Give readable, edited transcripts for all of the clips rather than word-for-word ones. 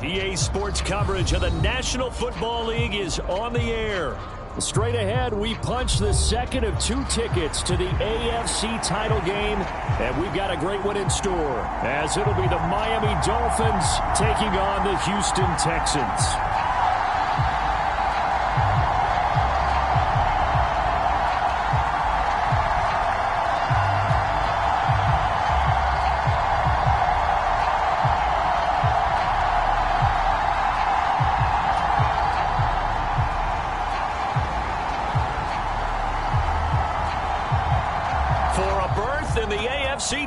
EA Sports coverage of the National Football League is on the air. Straight ahead, we punch the second of 2 tickets to the AFC title game, and we've got a great one in store, as it'll be the Miami Dolphins taking on the Houston Texans.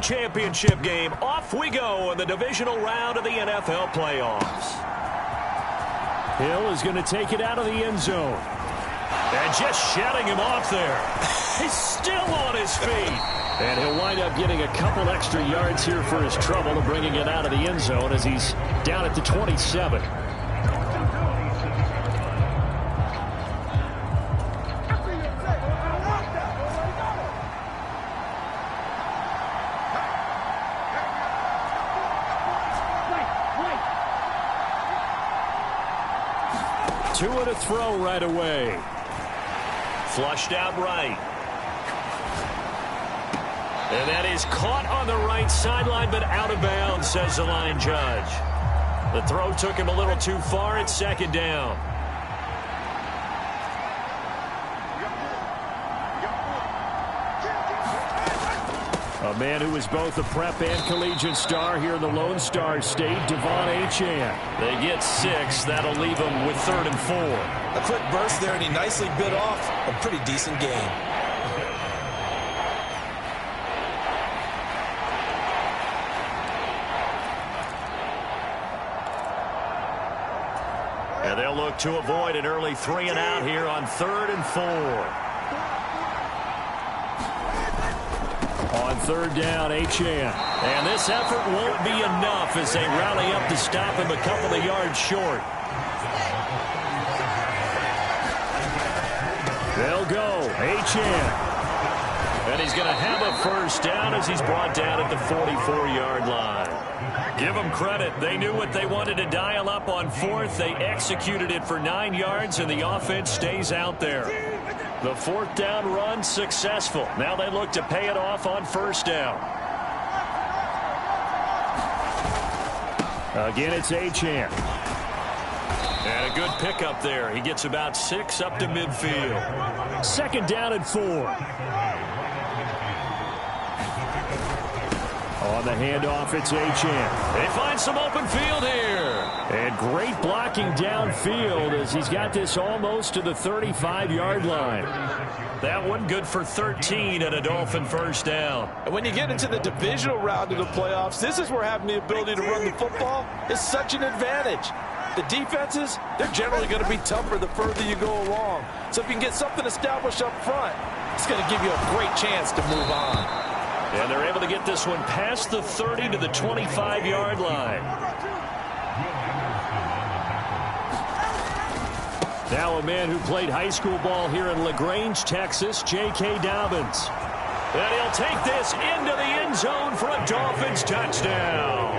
Championship game. Off we go in the divisional round of the NFL playoffs. Hill is going to take it out of the end zone. And just shutting him off there. He's still on his feet. And he'll wind up getting a couple extra yards here for his trouble and bringing it out of the end zone as he's down at the 27. Two and a throw right away. Flushed out right. And that is caught on the right sideline, but out of bounds, says the line judge. The throw took him a little too far. It's second down. A man who is both a prep and collegiate star here in the Lone Star State, Devon Achane. They get 6. That'll leave them with 3rd and 4. A quick burst there, and he nicely bit off a pretty decent game. And they'll look to avoid an early 3 and out here on 3rd and 4. On 3rd down, Achane. And this effort won't be enough as they rally up to stop him a couple of yards short. They'll go. Achane. And he's going to have a first down as he's brought down at the 44-yard line. Give them credit. They knew what they wanted to dial up on 4th. They executed it for 9 yards, and the offense stays out there. The 4th down run successful. Now they look to pay it off on 1st down. Again, it's Achane. And a good pickup there. He gets about 6 up to midfield. 2nd down and 4. On the handoff, it's Achane. They find some open field here. And great blocking downfield as he's got this almost to the 35-yard line. That one good for 13 and a Dolphin first down. And when you get into the divisional round of the playoffs, this is where having the ability to run the football is such an advantage. The defenses, they're generally going to be tougher the further you go along. So if you can get something established up front, it's going to give you a great chance to move on. And they're able to get this one past the 30 to the 25-yard line. Now a man who played high school ball here in LaGrange, Texas, J.K. Dobbins. And he'll take this into the end zone for a Dolphins touchdown.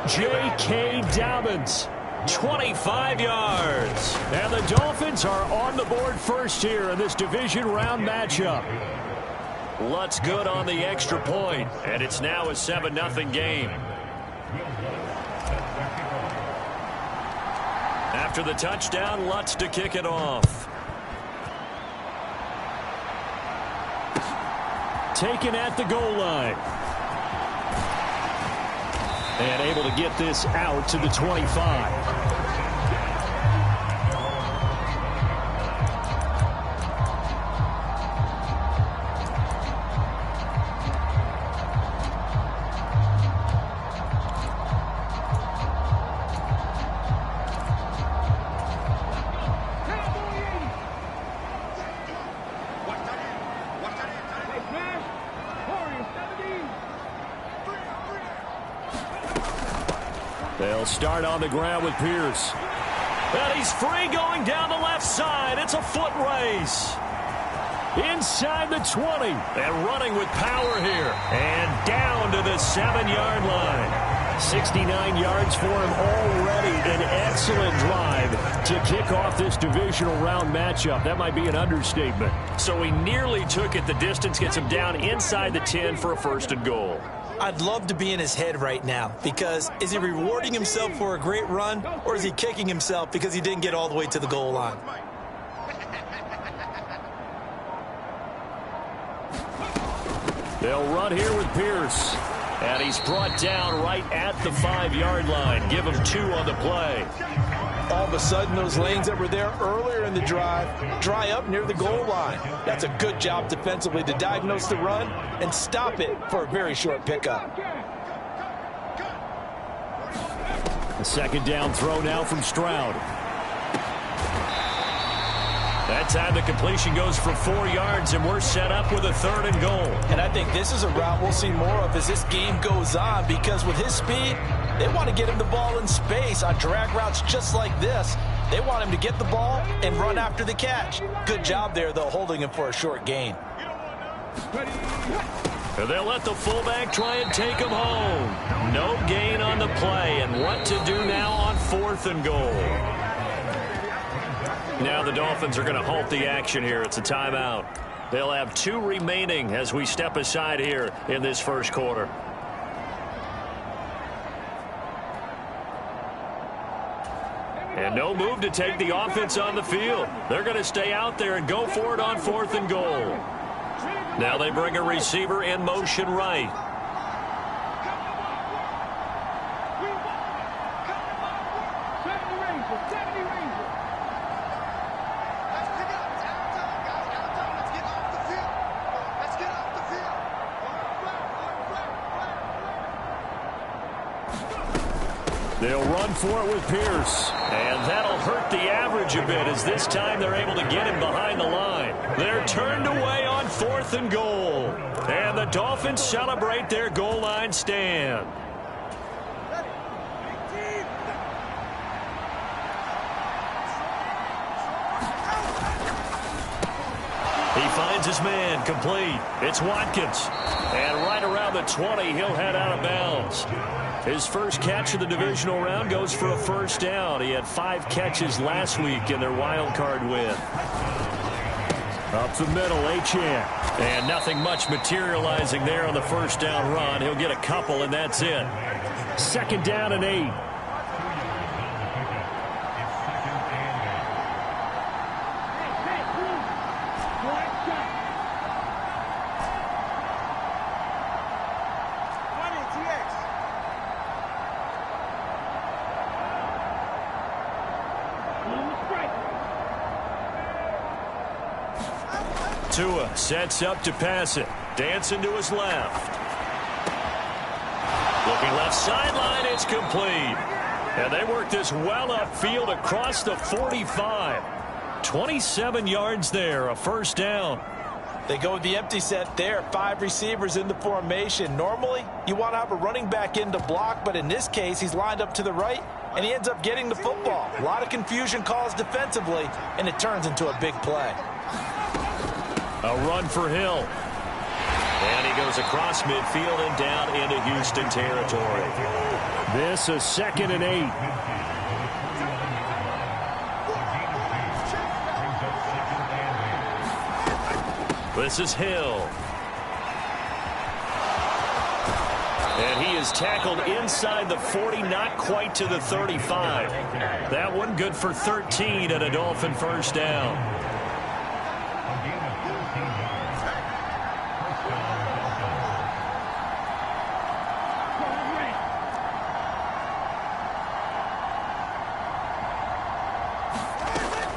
J.K. Dobbins, 25 yards. And the Dolphins are on the board first here in this division round matchup. Lutz good on the extra point, and it's now a 7-0 game. After the touchdown, Lutz to kick it off. Taken at the goal line. And able to get this out to the 25. They'll start on the ground with Pierce. And he's free going down the left side. It's a foot race. Inside the 20. And running with power here. And down to the 7-yard line. 69 yards for him already an excellent drive to kick off this divisional round matchup. That might be an understatement. So he nearly took it the distance, gets him down inside the 10 for a first and goal. I'd love to be in his head right now, because is he rewarding himself for a great run, or is he kicking himself because he didn't get all the way to the goal line? They'll run here with Pierce. And he's brought down right at the 5-yard line. Give him 2 on the play. All of a sudden, those lanes that were there earlier in the drive dry up near the goal line. That's a good job defensively to diagnose the run and stop it for a very short pickup. The second down throw now from Stroud. That time the completion goes for 4 yards, and we're set up with a 3rd and goal. And I think this is a route we'll see more of as this game goes on, because with his speed, they want to get him the ball in space on drag routes just like this. They want him to get the ball and run after the catch. Good job there, though, holding him for a short gain. And they'll let the fullback try and take him home. No gain on the play, and what to do now on 4th and goal. Now the Dolphins are going to halt the action here. It's a timeout. They'll have 2 remaining as we step aside here in this first quarter. And no move to take the offense on the field. They're going to stay out there and go for it on 4th and goal. Now they bring a receiver in motion right. They'll run for it with Pierce. And that'll hurt the average a bit, as this time they're able to get him behind the line. They're turned away on 4th and goal. And the Dolphins celebrate their goal line stand. He finds his man, complete. It's Watkins. And right around the 20, he'll head out of bounds. His first catch of the divisional round goes for a first down. He had 5 catches last week in their wild card win. Up the middle, Achane. And nothing much materializing there on the first down run. He'll get a couple, and that's it. 2nd down and 8. Tua sets up to pass it. Dancing to his left. Looking left sideline, it's complete. And they work this well upfield across the 45. 27 yards there, a first down. They go with the empty set there. 5 receivers in the formation. Normally, you want to have a running back in to block, but in this case, he's lined up to the right, and he ends up getting the football. A lot of confusion caused defensively, and it turns into a big play. A run for Hill. And he goes across midfield and down into Houston territory. This is 2nd and 8. This is Hill. And he is tackled inside the 40, not quite to the 35. That one good for 13 and a Dolphin first down.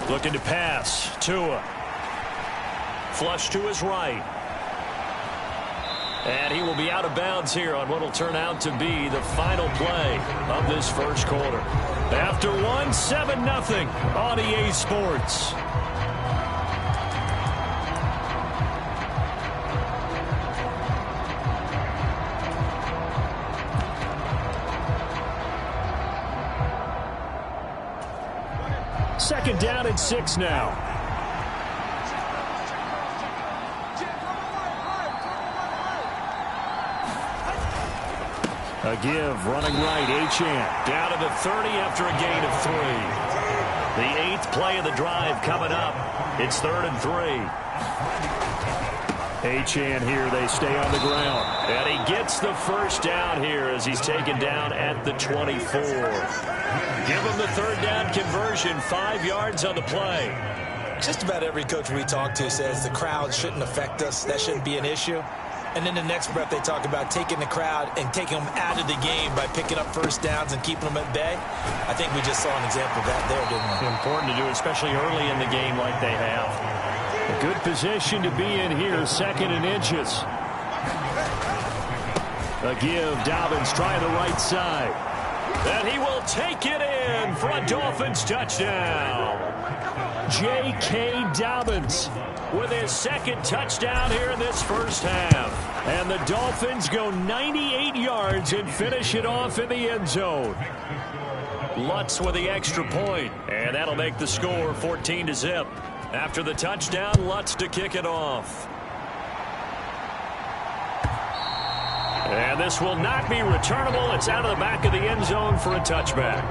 Looking to pass. Tua. Flush to his right. And he will be out of bounds here on what will turn out to be the final play of this first quarter. After one, 7-0 on EA Sports. Second down and 6 now. A give, running right, Achane. Down to the 30 after a gain of 3. The 8th play of the drive coming up. It's 3rd and 3. Achane here, they stay on the ground. And he gets the first down here as he's taken down at the 24. Give him the 3rd down conversion, 5 yards on the play. Just about every coach we talk to says the crowd shouldn't affect us. That shouldn't be an issue. And then the next breath they talk about taking the crowd and taking them out of the game by picking up first downs and keeping them at bay. I think we just saw an example of that there, didn't we? Important to do, especially early in the game like they have. A good position to be in here, 2nd and inches. A give, Dobbins trying the right side. And he will take it in for a Dolphins touchdown. J.K. Dobbins with his 2nd touchdown here in this first half. And the Dolphins go 98 yards and finish it off in the end zone. Lutz with the extra point, and that'll make the score 14-0. After the touchdown, Lutz to kick it off. And this will not be returnable. It's out of the back of the end zone for a touchback.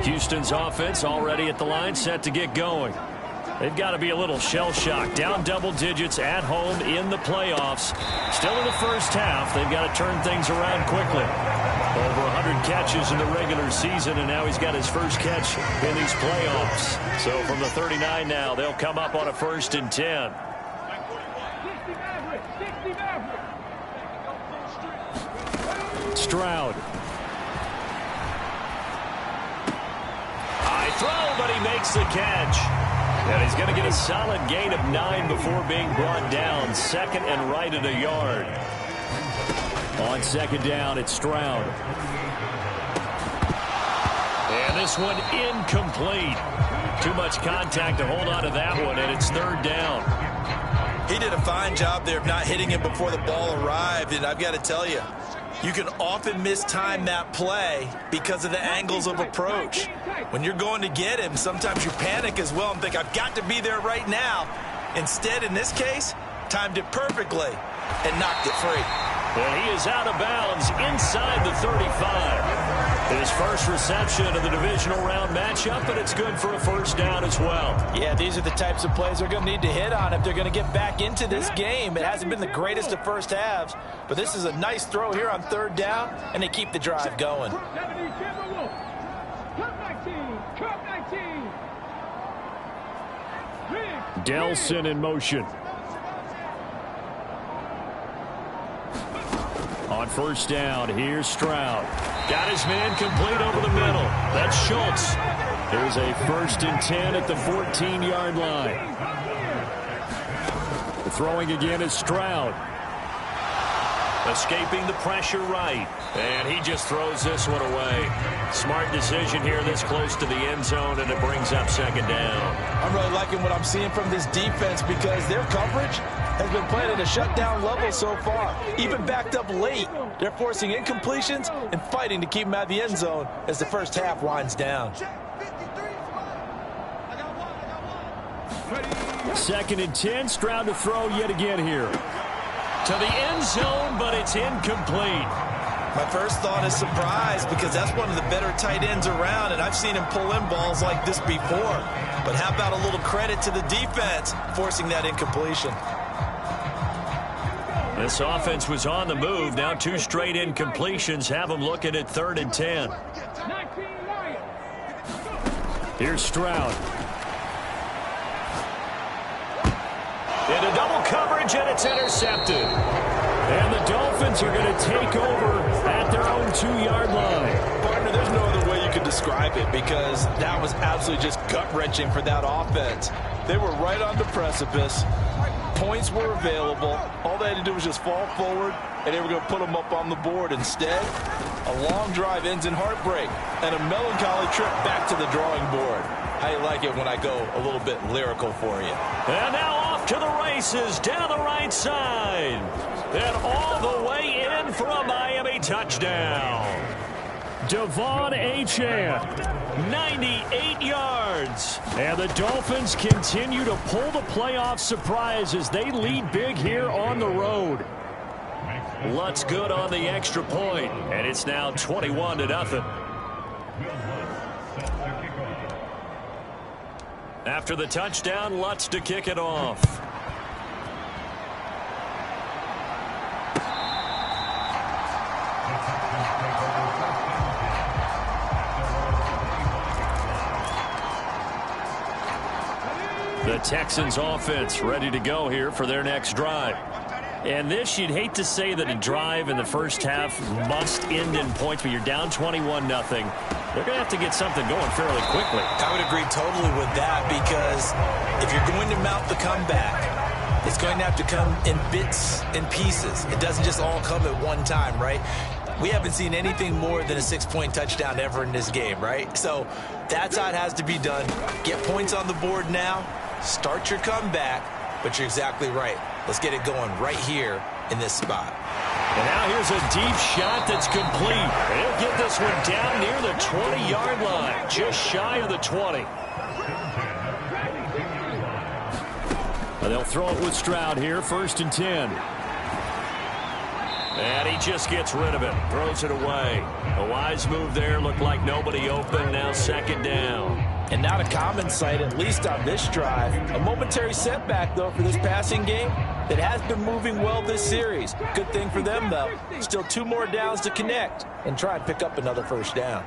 Houston's offense already at the line, set to get going. They've got to be a little shell-shocked. Down double digits at home in the playoffs. Still in the first half. They've got to turn things around quickly. Over 100 catches in the regular season, and now he's got his first catch in these playoffs. So from the 39 now, they'll come up on a 1st and 10. Stroud. High throw, but he makes the catch. And he's going to get a solid gain of 9 before being brought down. 2nd and right at a yard. On 2nd down, it's Stroud. And this one incomplete. Too much contact to hold on to that one, and it's 3rd down. He did a fine job there of not hitting him before the ball arrived, and I've got to tell you, you can often mistime that play because of the angles of approach. When you're going to get him, sometimes you panic as well and think, I've got to be there right now. Instead, in this case, timed it perfectly and knocked it free. And he is out of bounds inside the 35. His first reception of the divisional round matchup, but it's good for a first down as well. Yeah, these are the types of plays they're going to need to hit on if they're going to get back into this game. It hasn't been the greatest of first halves, but this is a nice throw here on 3rd down, and they keep the drive going. Delson in motion. On 1st down, here's Stroud. Got his man complete over the middle. That's Schultz. Here's a 1st and 10 at the 14-yard line. The throwing again is Stroud. Escaping the pressure right. And he just throws this one away. Smart decision here this close to the end zone, and it brings up 2nd down. I'm really liking what I'm seeing from this defense because their coverage has been playing at a shutdown level so far. Even backed up late, they're forcing incompletions and fighting to keep them out of the end zone as the first half winds down. 2nd and 10, Stroud to throw yet again here. To the end zone, but it's incomplete. My first thought is surprise because that's one of the better tight ends around, and I've seen him pull in balls like this before. But how about a little credit to the defense forcing that incompletion? This offense was on the move. Now 2 straight incompletions have them looking at 3rd and 10. Here's Stroud. Into double coverage, and it's intercepted. And the Dolphins are going to take over at their own 2-yard line. Partner, there's no other way you could describe it because that was absolutely just gut-wrenching for that offense. They were right on the precipice. Points were available. All they had to do was just fall forward, and they were going to put them up on the board. Instead, a long drive ends in heartbreak and a melancholy trip back to the drawing board. How you like it when I go a little bit lyrical for you? And now off to the races down the right side. And all the way in for a Miami touchdown. Devon Achane, 98 yards. And the Dolphins continue to pull the playoff surprise as they lead big here on the road. Lutz good on the extra point, and it's now 21-0. After the touchdown, Lutz to kick it off. The Texans offense ready to go here for their next drive. And this, you'd hate to say that a drive in the first half must end in points, but you're down 21-0. They're going to have to get something going fairly quickly. I would agree totally with that, because if you're going to mount the comeback, it's going to have to come in bits and pieces. It doesn't just all come at one time, right? We haven't seen anything more than a 6-point touchdown ever in this game, right? So that's how it has to be done. Get points on the board now. Start your comeback, but you're exactly right. Let's get it going right here in this spot. And now here's a deep shot that's complete. And he'll get this one down near the 20-yard line, just shy of the 20. And they'll throw it with Stroud here, 1st and 10. And he just gets rid of it, throws it away. A wise move there, looked like nobody open, now 2nd down. And not a common sight, at least on this drive. A momentary setback, though, for this passing game that has been moving well this series. Good thing for them, though. Still 2 more downs to connect and try and pick up another 1st down.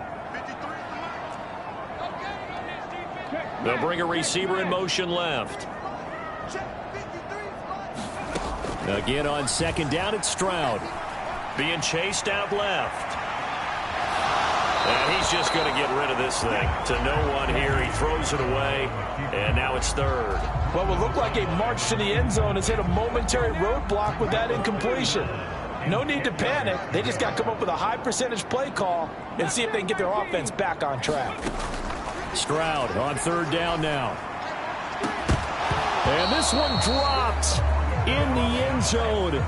They'll bring a receiver in motion left. Again on 2nd down, it's Stroud. Being chased out left. And he's just going to get rid of this thing to no one here. He throws it away, and now it's 3rd. What will look like a march to the end zone has hit a momentary roadblock with that incompletion. No need to panic. They just got to come up with a high percentage play call and see if they can get their offense back on track. Stroud on 3rd down now. And this one dropped in the end zone.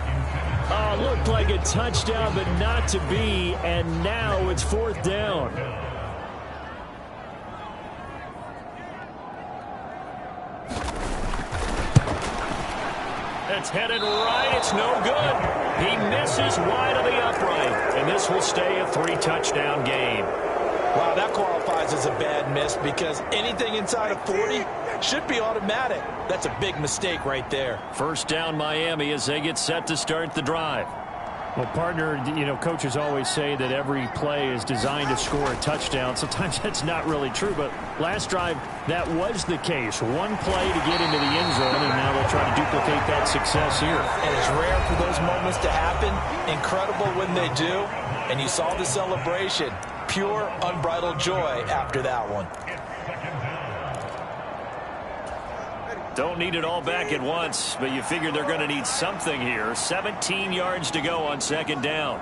Looked like a touchdown, but not to be, and now it's 4th down. It's headed right. It's no good. He misses wide of the upright, and this will stay a 3-touchdown game. Wow, that qualifies as a bad miss, because anything inside of 40 should be automatic. That's a big mistake right there. 1st down Miami as they get set to start the drive. Well, partner, you know, coaches always say that every play is designed to score a touchdown. Sometimes that's not really true, but last drive, that was the case. One play to get into the end zone, and now they'll try to duplicate that success here. And it's rare for those moments to happen. Incredible when they do. And you saw the celebration. Pure, unbridled joy after that one. Don't need it all back at once, but you figure they're going to need something here. 17 yards to go on 2nd down.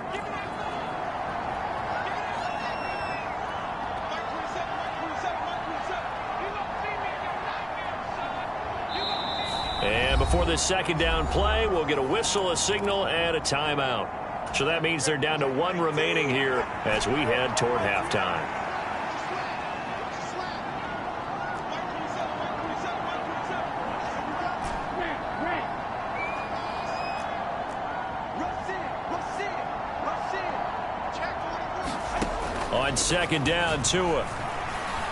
And before the 2nd down play, we'll get a whistle, a signal, and a timeout. So that means they're down to 1 remaining here as we head toward halftime. On 2nd down, Tua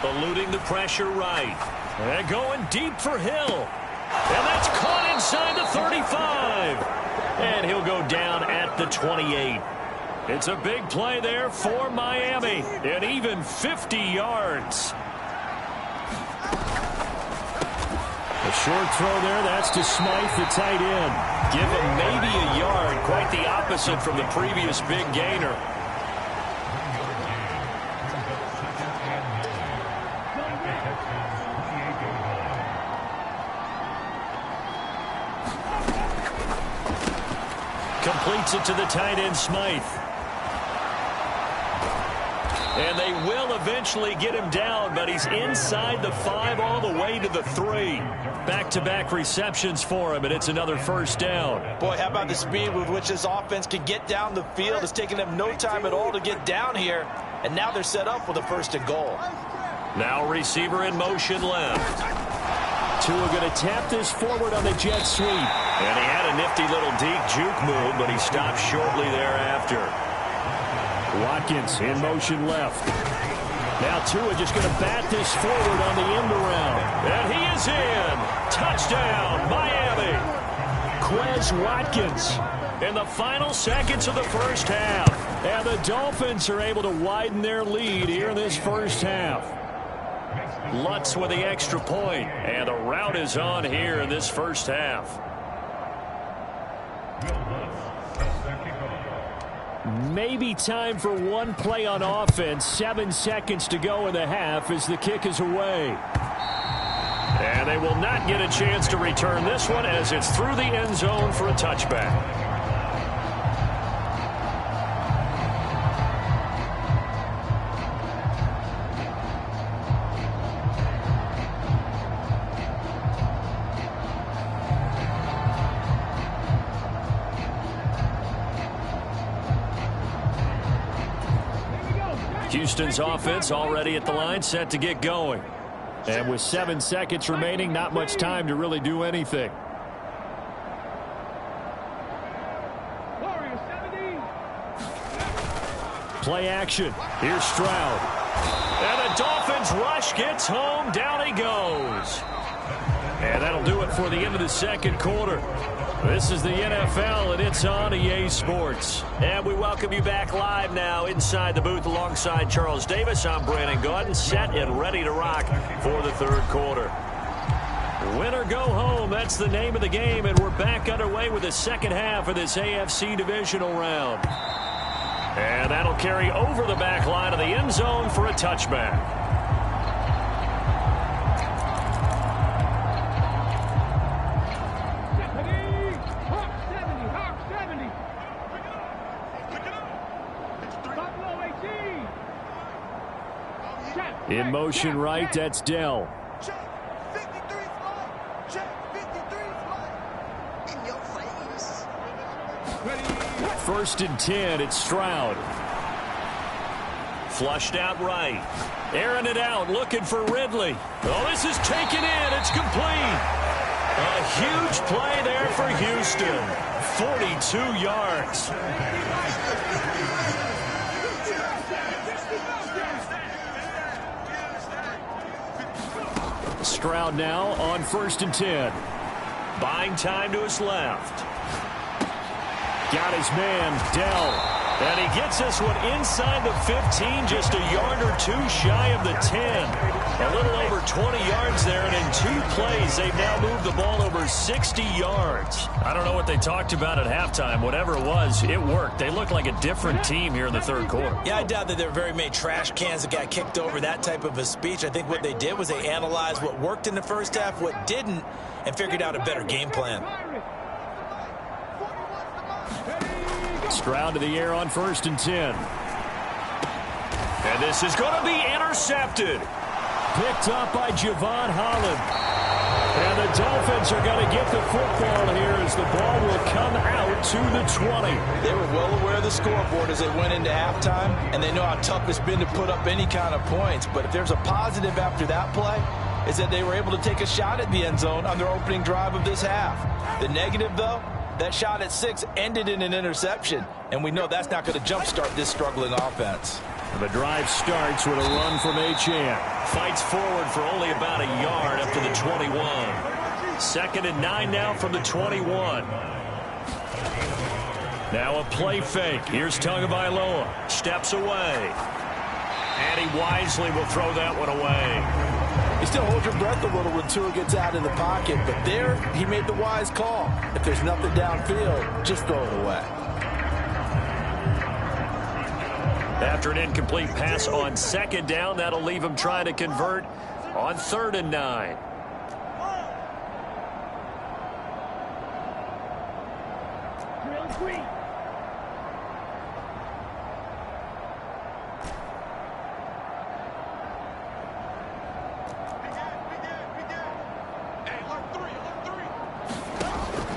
eluding the pressure right. And going deep for Hill. And that's caught inside the 35. And he'll go down at the 28. It's a big play there for Miami. And even 50 yards. A short throw there. That's to Smythe, the tight end. Give him maybe a yard. Quite the opposite from the previous big gainer. Completes it to the tight end, Smythe. And they will eventually get him down, but he's inside the 5 all the way to the 3. Back-to-back receptions for him, and it's another 1st down. Boy, how about the speed with which this offense can get down the field? It's taking them no time at all to get down here. and now they're set up with a 1st and goal. Now receiver in motion left. Tua going to tap this forward on the jet sweep. And he had a nifty little deep juke move, but he stopped shortly thereafter. Watkins in motion left. Now Tua just going to bat this forward on the end around. And he is in. Touchdown, Miami. Quez Watkins in the final seconds of the first half. And the Dolphins are able to widen their lead here in this first half. Lutz with the extra point, and the rout is on here in this first half. Maybe time for one play on offense. 7 seconds to go in the half as the kick is away. And they will not get a chance to return this one as it's through the end zone for a touchback. Houston's offense already at the line, set to get going. And with 7 seconds remaining, not much time to really do anything. Play action. Here's Stroud. And the Dolphins rush gets home. Down he goes. And that'll do it for the end of the second quarter. This is the NFL, and it's on EA Sports. And we welcome you back live now inside the booth alongside Charles Davis. I'm Brandon Gaudin, set and ready to rock for the third quarter. Win or go home, that's the name of the game, and we're back underway with the second half of this AFC divisional round. And that'll carry over the back line of the end zone for a touchback. In motion right, that's Dell. Check 53 flight. Check 53 flight. In your face. First and 10, it's Stroud. Flushed out right. Airing it out, looking for Ridley. Oh, this is taken in. It's complete. A huge play there for Houston. 42 yards. Stroud now on first and 10. Buying time to his left. Got his man, Dell. And he gets this one inside the 15, just a yard or two shy of the 10. A little over 20 yards there, and in 2 plays, they've now moved the ball over 60 yards. I don't know what they talked about at halftime. Whatever it was, it worked. They look like a different team here in the third quarter. Yeah, I doubt that there were very many trash cans that got kicked over, that type of a speech. I think what they did was they analyzed what worked in the first half, what didn't, and figured out a better game plan. Stroud to the air on first and 10. And this is going to be intercepted. Picked up by Javon Holland. And the Dolphins are going to get the football here as the ball will come out to the 20. They were well aware of the scoreboard as they went into halftime, and they know how tough it's been to put up any kind of points. But if there's a positive after that play, is that they were able to take a shot at the end zone on their opening drive of this half. The negative, though, that shot at 6 ended in an interception, and we know that's not going to jumpstart this struggling offense. The drive starts with a run from Achane. Fights forward for only about a yard up to the 21. 2nd and 9 now from the 21. Now a play fake. Here's Tagovailoa. Steps away. And he wisely will throw that one away. You still hold your breath a little when Tua gets out in the pocket, but there he made the wise call. If there's nothing downfield, just throw it away. After an incomplete pass on 2nd down, that'll leave him trying to convert on 3rd and 9.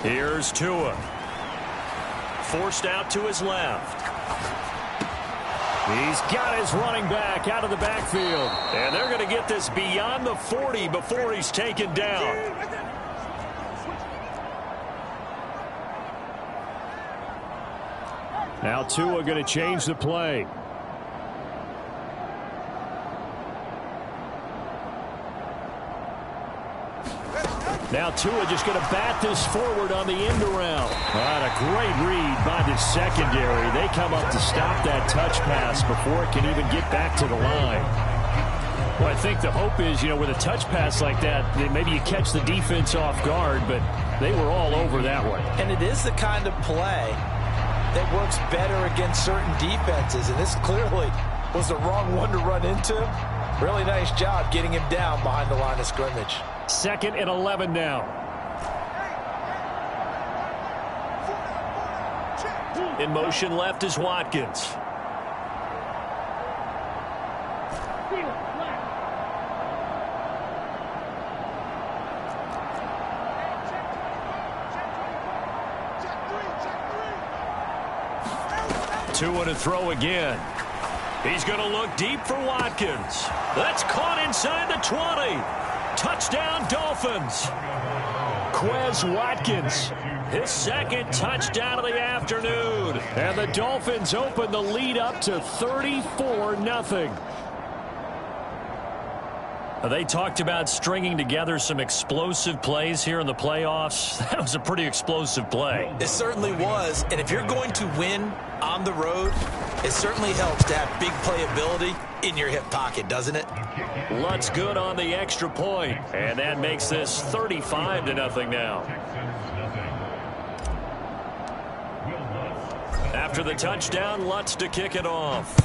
Here's Tua. Forced out to his left. He's got his running back out of the backfield. And they're going to get this beyond the 40 before he's taken down. Now Tua going to change the play. Now Tua just going to bat this forward on the end around. A great read by the secondary. They come up to stop that touch pass before it can even get back to the line. Well, I think the hope is, with a touch pass like that, maybe you catch the defense off guard, but they were all over that one. And it is the kind of play that works better against certain defenses, and this clearly was the wrong one to run into. Really nice job getting him down behind the line of scrimmage. 2nd and 11 now. In motion left is Watkins. Tua to throw again. He's going to look deep for Watkins. That's caught inside the 20. Touchdown, Dolphins. Quez Watkins, his 2nd touchdown of the afternoon. And the Dolphins open the lead up to 34-0. They talked about stringing together some explosive plays here in the playoffs. That was a pretty explosive play. It certainly was. And if you're going to win on the road, it certainly helps to have big playability in your hip pocket, doesn't it? Lutz good on the extra point. And that makes this 35-0 now. After the touchdown, Lutz to kick it off.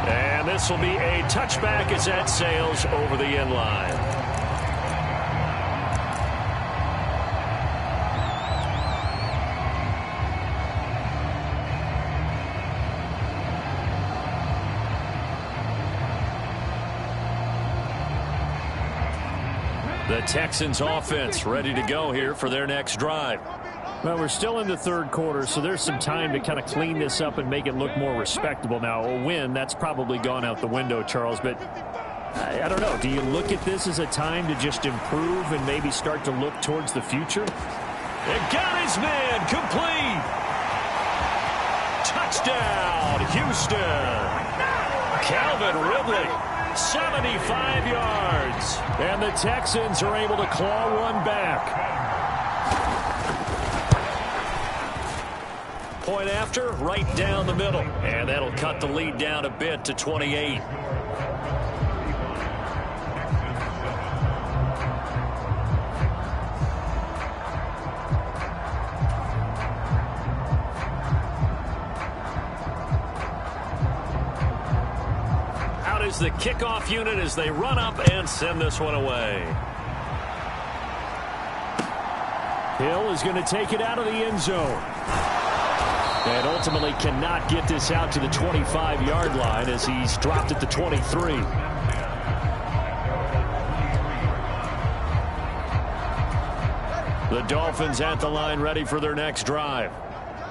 And this will be a touchback as that sails over the end line. The Texans offense ready to go here for their next drive. Well, we're still in the 3rd quarter, so there's some time to kind of clean this up and make it look more respectable. Now, a win, that's probably gone out the window, Charles, but I don't know. Do you look at this as a time to just improve and maybe start to look towards the future? And got his man complete. Touchdown, Houston. Calvin Ridley, 75 yards. And the Texans are able to claw one back. Point after, right down the middle. And that'll cut the lead down a bit to 28. Out is the kickoff unit as they run up and send this one away. Hill is going to take it out of the end zone. And ultimately cannot get this out to the 25-yard line as he's dropped at the 23. The Dolphins at the line ready for their next drive.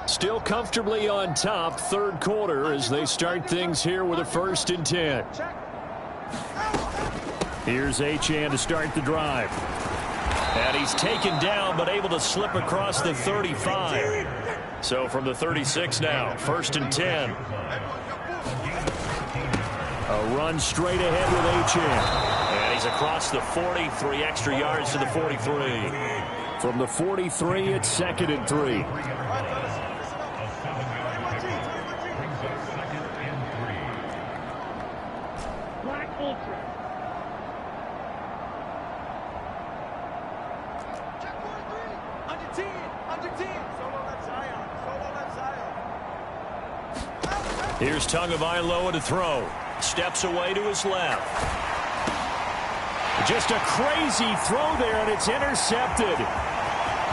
Still comfortably on top, 3rd quarter as they start things here with a 1st and 10. Here's Achane to start the drive. And he's taken down but able to slip across the 35. So from the 36 now, 1st and 10. A run straight ahead with Achane. And he's across the 40, 3 extra yards to the 43. From the 43, it's 2nd and 3. Here's Tagovailoa to throw. Steps away to his left. Just a crazy throw there, and it's intercepted.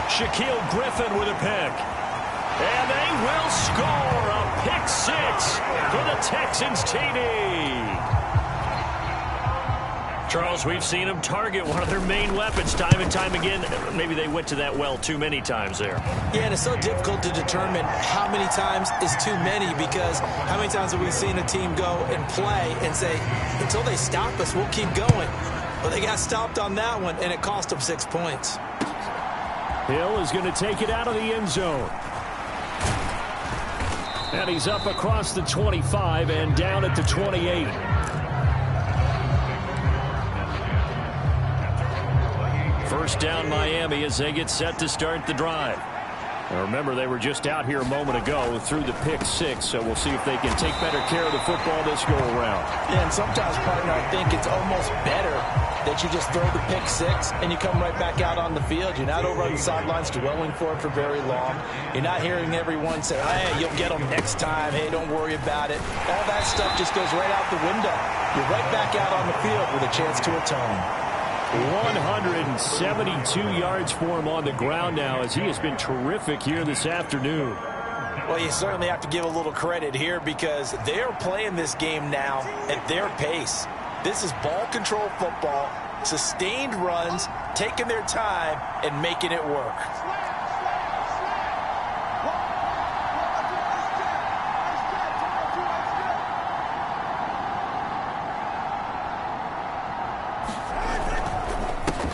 Shaquille Griffin with a pick. And they will score a pick 6 for the Texans TD. Charles, we've seen them target one of their main weapons time and time again. Maybe they went to that well too many times there. Yeah, and it's so difficult to determine how many times is too many, because how many times have we seen a team go and play and say, until they stop us, we'll keep going. Well, they got stopped on that one, and it cost them 6 points. Hill is going to take it out of the end zone. And he's up across the 25 and down at the 28. First down Miami as they get set to start the drive. Now remember, they were just out here a moment ago through the pick 6, so we'll see if they can take better care of the football this go-around. Yeah, and sometimes, partner, I think it's almost better that you just throw the pick 6 and you come right back out on the field. You're not over on the sidelines dwelling for it for very long. You're not hearing everyone say, hey, you'll get them next time. Hey, don't worry about it. All that stuff just goes right out the window. You're right back out on the field with a chance to atone. 172 yards for him on the ground now, as he has been terrific here this afternoon. Well, you certainly have to give a little credit here, because they are playing this game now at their pace. This is ball control football, sustained runs, taking their time and making it work.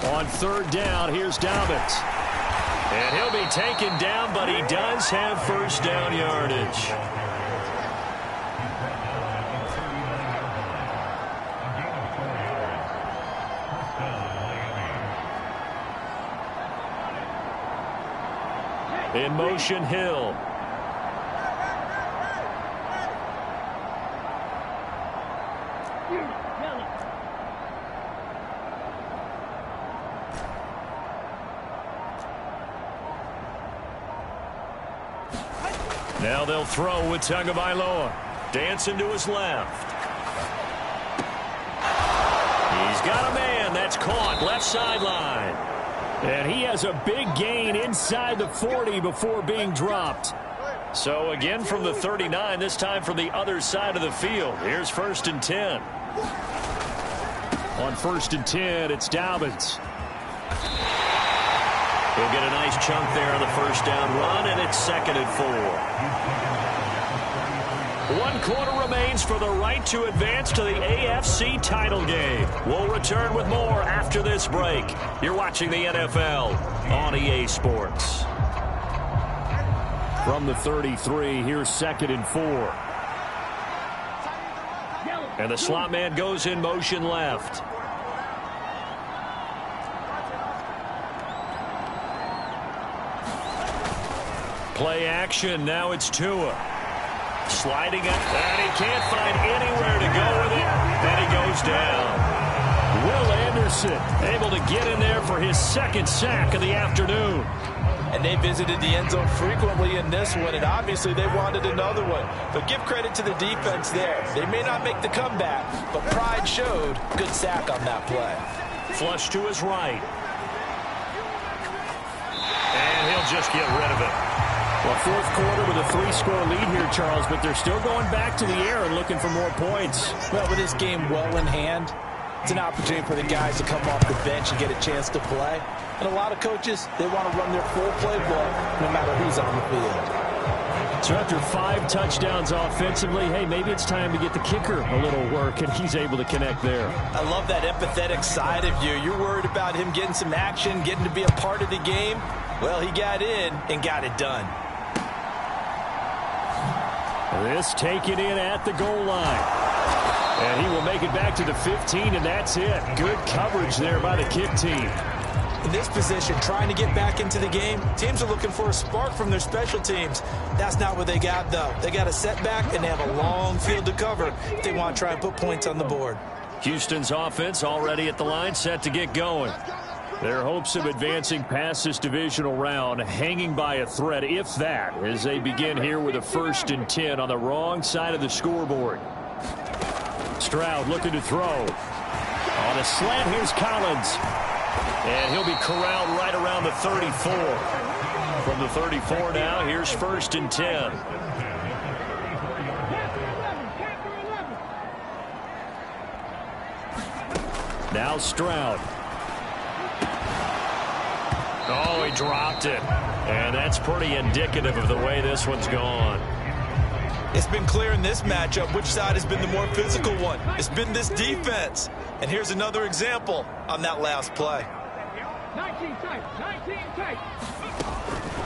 On third down, here's Dobbins. And he'll be taken down, but he does have first down yardage. In motion, Hill. Now they'll throw with Tagovailoa. Dancing to his left. He's got a man. That's caught. Left sideline. And he has a big gain inside the 40 before being dropped. So again from the 39, this time from the other side of the field. Here's first and 10. On first and 10, it's Dobbins. He'll get a nice chunk there on the first down run, and it's second and 4. 1 quarter remains for the right to advance to the AFC title game. We'll return with more after this break. You're watching the NFL on EA Sports. From the 33, here's second and 4. And the slot man goes in motion left. Play action. Now it's Tua. Sliding up, and he can't find anywhere to go with it, and he goes down. Will Anderson able to get in there for his second sack of the afternoon. And they visited the end zone frequently in this one, and obviously they wanted another one. But give credit to the defense there. They may not make the comeback, but pride showed. Good sack on that play. Flush to his right. And he'll just get rid of it. Well, fourth quarter with a 3-score lead here, Charles, but they're still going back to the air and looking for more points. Well, with this game well in hand, it's an opportunity for the guys to come off the bench and get a chance to play. And a lot of coaches, they want to run their full playbook no matter who's on the field. So after 5 touchdowns offensively, hey, maybe it's time to get the kicker a little work, and he's able to connect there. I love that empathetic side of you. You're worried about him getting some action, getting to be a part of the game. Well, he got in and got it done. This taken in at the goal line. And he will make it back to the 15, and that's it. Good coverage there by the kick team. In this position, trying to get back into the game, teams are looking for a spark from their special teams. That's not what they got, though. They got a setback, and they have a long field to cover if they want to try and put points on the board. Houston's offense already at the line, set to get going. Their hopes of advancing past this divisional round hanging by a thread, if that, as they begin here with a 1st and 10 on the wrong side of the scoreboard. Stroud looking to throw. On a slant, here's Collins. And he'll be corralled right around the 34. From the 34 now, here's 1st and 10. Now Stroud. Oh, he dropped it. And that's pretty indicative of the way this one's gone. It's been clear in this matchup which side has been the more physical one. It's been this defense. And here's another example on that last play. 19 tight.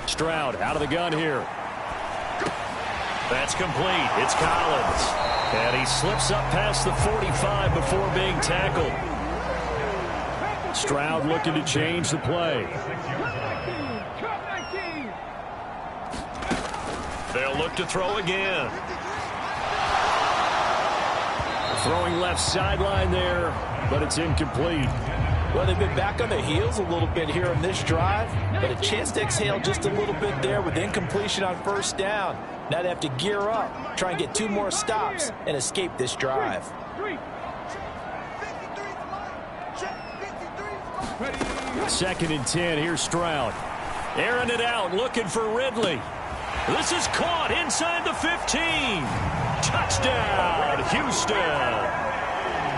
Stroud out of the gun here. That's complete. It's Collins. And he slips up past the 45 before being tackled. Stroud looking to change the play. They'll look to throw again. Throwing left sideline there, but it's incomplete. Well, they've been back on their heels a little bit here in this drive, but a chance to exhale just a little bit there with incompletion on first down. Now they have to gear up, try and get 2 more stops, and escape this drive. 2nd and 10. Here's Stroud. Airing it out, looking for Ridley. This is caught inside the 15. Touchdown, Houston.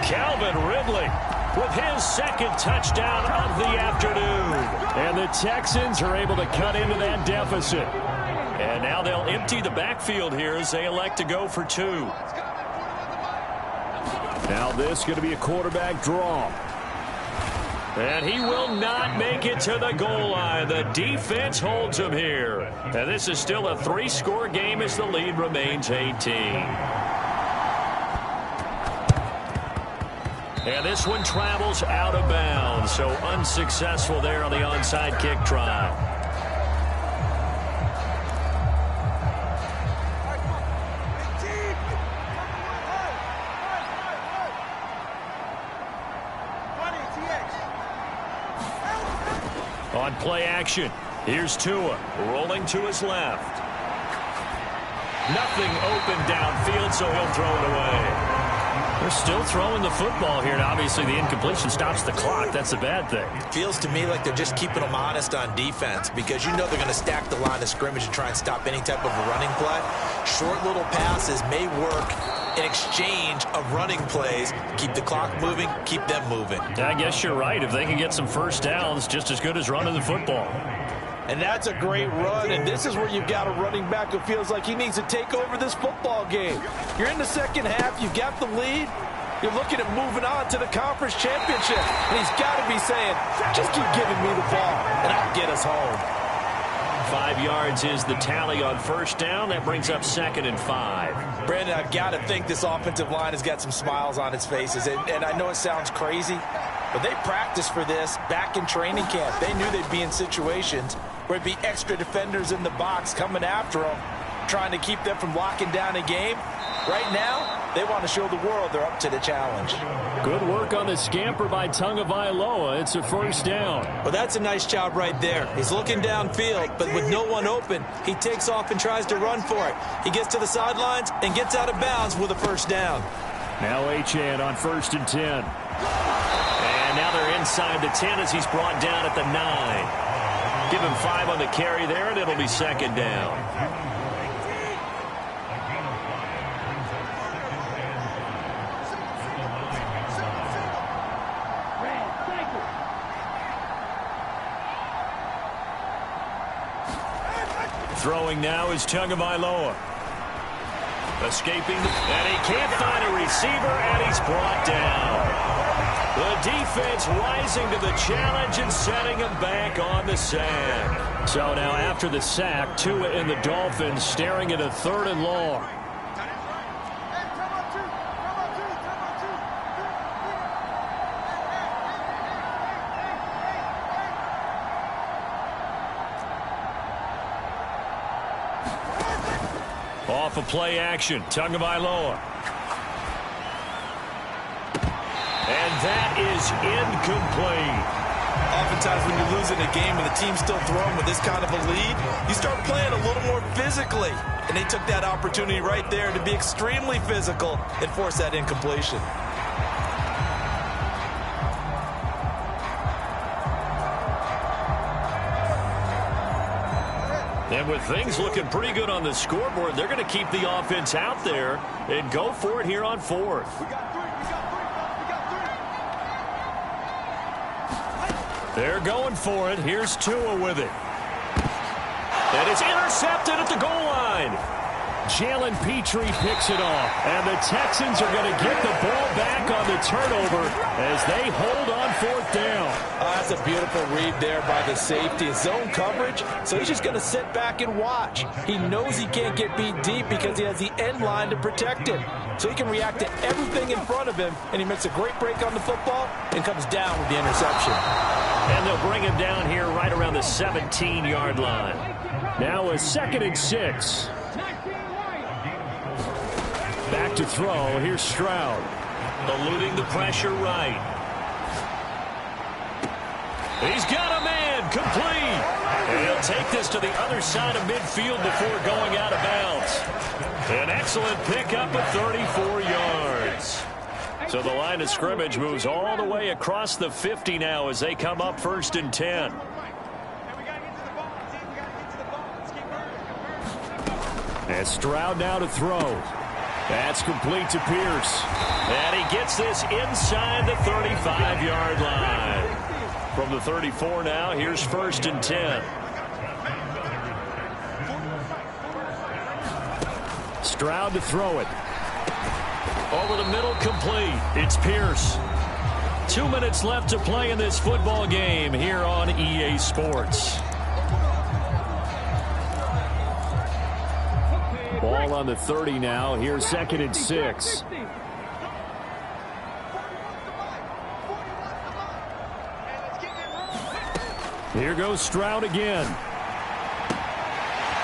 Calvin Ridley with his 2nd touchdown of the afternoon. And the Texans are able to cut into that deficit. And now they'll empty the backfield here as they elect to go for 2. Now this is going to be a quarterback draw. And he will not make it to the goal line. The defense holds him here. And this is still a 3-score game as the lead remains 18. And this one travels out of bounds. So unsuccessful there on the onside kick try. On play action, here's Tua rolling to his left. Nothing open downfield, so he'll throw it away. They're still throwing the football here, and obviously the incompletion stops the clock. That's a bad thing. Feels to me like they're just keeping them honest on defense because you know they're going to stack the line of scrimmage and try and stop any type of a running play. Short little passes may work in exchange of running plays. Keep the clock moving, keep them moving. I guess you're right. If they can get some first downs, just as good as running the football. And that's a great run, and this is where you've got a running back who feels like he needs to take over this football game. You're in the second half, you've got the lead, you're looking at moving on to the conference championship, and he's got to be saying, just keep giving me the ball, and I'll get us home. 5 yards is the tally on first down. That brings up 2nd and 5. Brandon, I've got to think this offensive line has got some smiles on its faces, and I know it sounds crazy, but they practiced for this back in training camp. They knew they'd be in situations where it'd be extra defenders in the box coming after them, trying to keep them from locking down a game. Right now, they want to show the world they're up to the challenge. Good work on the scamper by Tagovailoa. It's a first down. Well, that's a nice job right there. He's looking downfield, but with no one open, he takes off and tries to run for it. He gets to the sidelines and gets out of bounds with a first down. Now Achane on 1st and 10. And now they're inside the 10 as he's brought down at the 9. Give him 5 on the carry there, and it'll be 2nd down. Throwing now is Tagovailoa. Escaping, and he can't find a receiver, and he's brought down. The defense rising to the challenge and setting him back on the sack. So now after the sack, Tua and the Dolphins staring at a 3rd and long. Off of play action, Tagovailoa. And that is incomplete. Oftentimes when you're losing a game and the team's still throwing with this kind of a lead, you start playing a little more physically. And they took that opportunity right there to be extremely physical and force that incompletion. And with things looking pretty good on the scoreboard, they're going to keep the offense out there and go for it here on 4th. They're going for it. Here's Tua with it. And it's intercepted at the goal line. Jalen Petrie picks it off. And the Texans are going to get the ball back on the turnover as they hold on fourth down. That's a beautiful read there by the safety. Zone coverage, so he's just going to sit back and watch. He knows he can't get beat deep because he has the end line to protect him. So he can react to everything in front of him, and he makes a great break on the football and comes down with the interception. And they'll bring him down here right around the 17-yard line. Now a 2nd and 6. Back to throw. Here's Stroud. Eluding the pressure right. He's got a man. Complete. And he'll take this to the other side of midfield before going out of bounds. An excellent pickup of 34 yards. So the line of scrimmage moves all the way across the 50 now as they come up 1st and 10. And Stroud now to throw. That's complete to Pierce. And he gets this inside the 35-yard line. From the 34 now, here's 1st and 10. Stroud to throw it. Over the middle, complete. It's Pierce. 2 minutes left to play in this football game here on EA Sports. Ball on the 30 now. Here's 2nd and 6. Here goes Stroud again.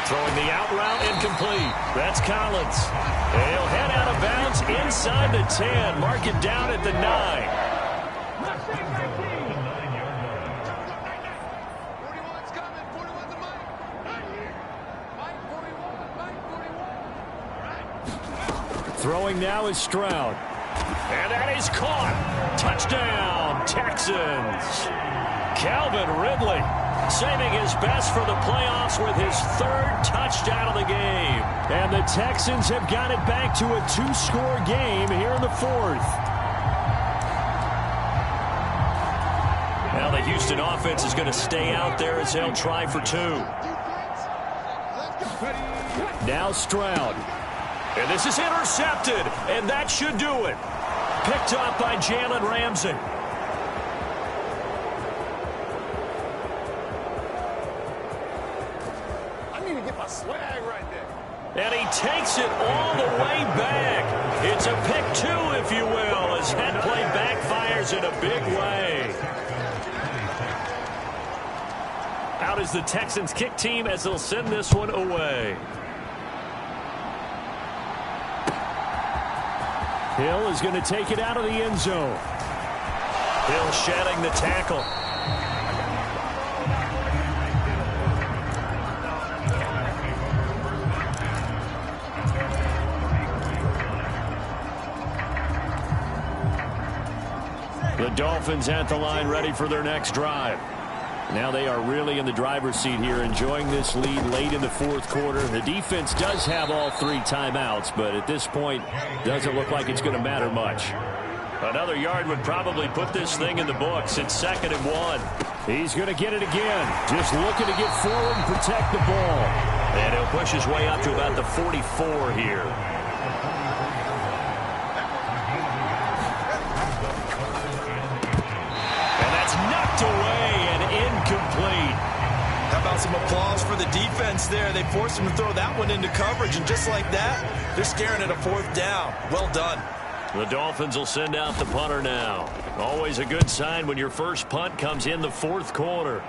Throwing the out route incomplete. That's Collins. He'll head out of bounds inside the 10. Mark it down at the 9. Throwing now is Stroud. And that is caught. Touchdown, Texans. Calvin Ridley saving his best for the playoffs with his 3rd touchdown of the game. And the Texans have got it back to a 2-score game here in the 4th. Now the Houston offense is going to stay out there as they'll try for 2. Now Stroud. And this is intercepted, and that should do it. Picked up by Jalen Ramsey. I need to get my swag right there. And he takes it all the way back. It's a pick 2, if you will, as that play backfires in a big way. Out is the Texans kick team as they'll send this one away. Hill is going to take it out of the end zone. Hill shedding the tackle. The Dolphins at the line ready for their next drive. Now they are really in the driver's seat here, enjoying this lead late in the 4th quarter. The defense does have all 3 timeouts, but at this point, doesn't look like it's going to matter much. Another yard would probably put this thing in the books. It's 2nd and 1. He's going to get it again. Just looking to get forward and protect the ball. And he'll push his way up to about the 44 here. And that's knocked away. Incomplete. How about some applause for the defense there? They forced him to throw that one into coverage, and just like that, they're staring at a 4th down. Well done. The Dolphins will send out the punter now. Always a good sign when your first punt comes in the 4th quarter.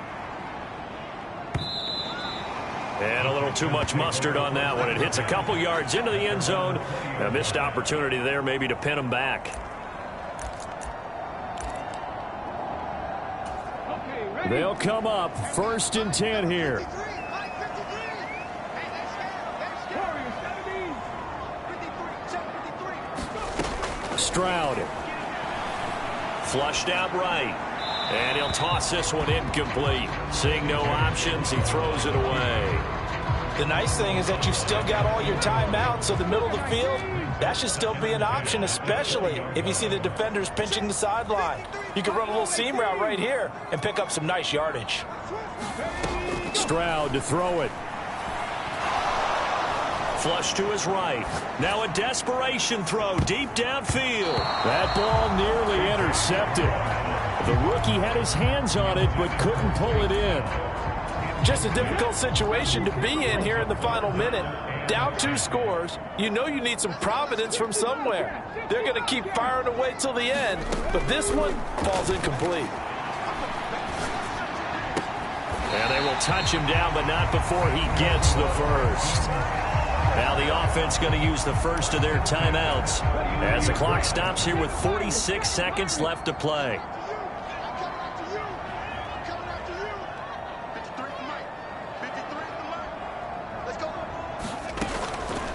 And a little too much mustard on that one. It hits a couple yards into the end zone. A missed opportunity there maybe to pin them back. They'll come up 1st and 10 here. Stroud. Flushed out right. And he'll toss this one incomplete. Seeing no options, he throws it away. The nice thing is that you've still got all your timeouts, so the middle of the field, that should still be an option, especially if you see the defenders pinching the sideline. You can run a little seam route right here and pick up some nice yardage. Stroud to throw it. Flush to his right. Now a desperation throw deep downfield. That ball nearly intercepted. The rookie had his hands on it but couldn't pull it in. Just a difficult situation to be in here in the final minute. Down 2 scores. You know you need some providence from somewhere. They're going to keep firing away till the end, but this one falls incomplete. And they will touch him down, but not before he gets the first. Now the offense going to use the first of their timeouts as the clock stops here with 46 seconds left to play.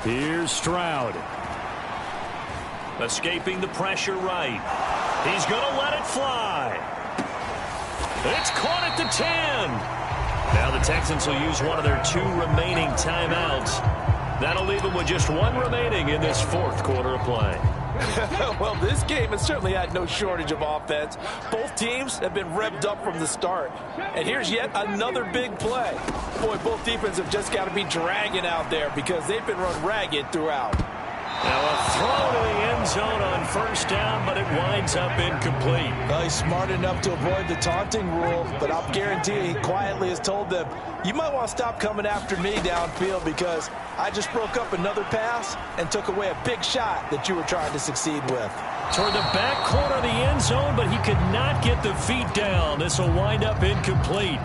Here's Stroud. Escaping the pressure right. He's going to let it fly. It's caught at the 10. Now the Texans will use one of their 2 remaining timeouts. That'll leave them with just 1 remaining in this 4th quarter of play. Well, this game has certainly had no shortage of offense. Both teams have been revved up from the start. And here's yet another big play. Boy, both defenses have just got to be dragging out there because they've been run ragged throughout. Now a throw to the end zone on first down, but it winds up incomplete. Well, he's smart enough to avoid the taunting rule, but I'll guarantee you he quietly has told them, you might want to stop coming after me downfield because I just broke up another pass and took away a big shot that you were trying to succeed with. Toward the back corner of the end zone, but he could not get the feet down. This will wind up incomplete.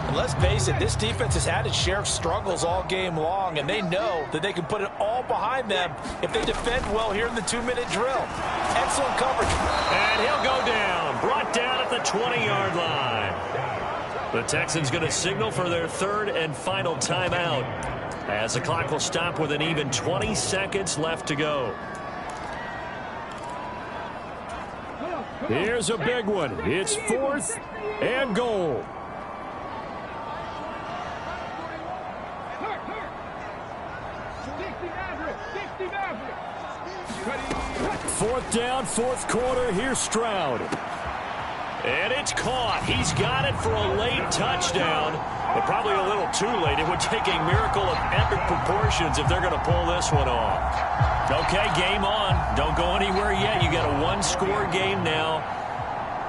And let's face it, this defense has had its share of struggles all game long, and they know that they can put it all behind them if they defend well here in the 2-minute drill. Excellent coverage. And he'll go down, brought down at the 20-yard line. The Texans going to signal for their 3rd and final timeout as the clock will stop with an even 20 seconds left to go. Here's a big one. It's 4th and goal. Fourth down, 4th quarter. Here's Stroud. And it's caught. He's got it for a late touchdown, but probably a little too late. It would take a miracle of epic proportions if they're going to pull this one off. Okay, game on. Don't go anywhere yet. You got a 1-score game now.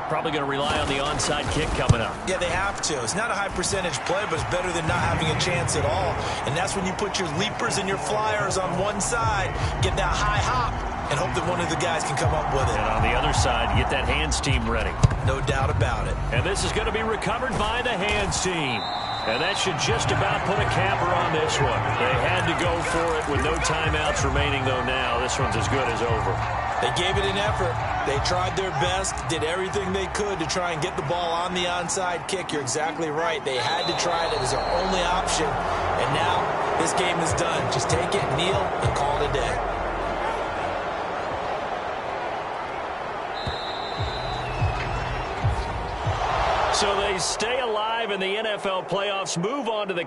Probably going to rely on the onside kick coming up. Yeah, they have to. It's not a high percentage play, but it's better than not having a chance at all. And that's when you put your leapers and your flyers on one side, get that high hop, and hope that one of the guys can come up with it. And on the other side, get that hands team ready. No doubt about it. And this is going to be recovered by the hands team. And that should just about put a capper on this one. They had to go for it with no timeouts remaining, though now this one's as good as over. They gave it an effort. They tried their best, did everything they could to try and get the ball on the onside kick. You're exactly right. They had to try it. It was their only option. And now this game is done. Just take it, kneel, and call it a day. So they stay alive in the NFL playoffs, move on to the